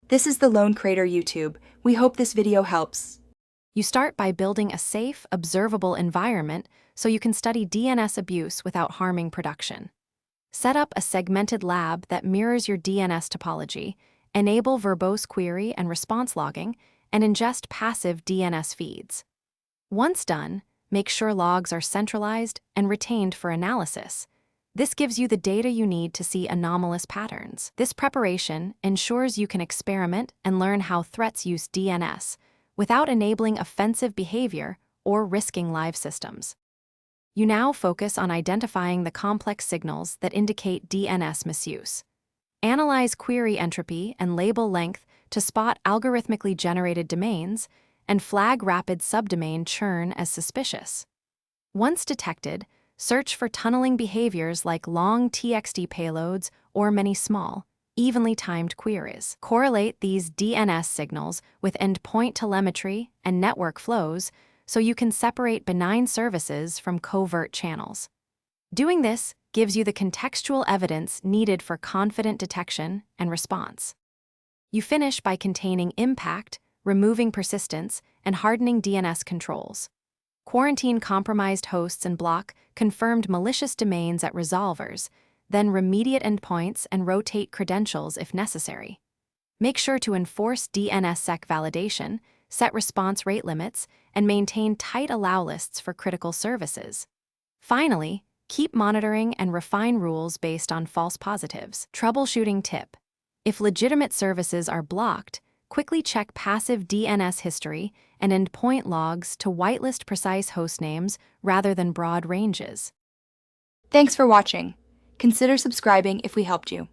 This is the Lone Crater YouTube. We hope this video helps. You start by building a safe, observable environment so you can study DNS abuse without harming production. Set up a segmented lab that mirrors your DNS topology, enable verbose query and response logging, and ingest passive DNS feeds. Once done, make sure logs are centralized and retained for analysis. This gives you the data you need to see anomalous patterns. This preparation ensures you can experiment and learn how threats use DNS without enabling offensive behavior or risking live systems. You now focus on identifying the complex signals that indicate DNS misuse. Analyze query entropy and label length to spot algorithmically generated domains and flag rapid subdomain churn as suspicious. Once detected, search for tunneling behaviors like long TXT payloads or many small, evenly timed queries. Correlate these DNS signals with endpoint telemetry and network flows so you can separate benign services from covert channels. Doing this gives you the contextual evidence needed for confident detection and response. You finish by containing impact, removing persistence, and hardening DNS controls. Quarantine compromised hosts and block confirmed malicious domains at resolvers, then remediate endpoints and rotate credentials if necessary. Make sure to enforce DNSSEC validation, set response rate limits, and maintain tight allow lists for critical services. Finally, keep monitoring and refine rules based on false positives. Troubleshooting tip: if legitimate services are blocked, quickly check passive DNS history and endpoint logs to whitelist precise host names rather than broad ranges. Thanks for watching. Consider subscribing if we helped you.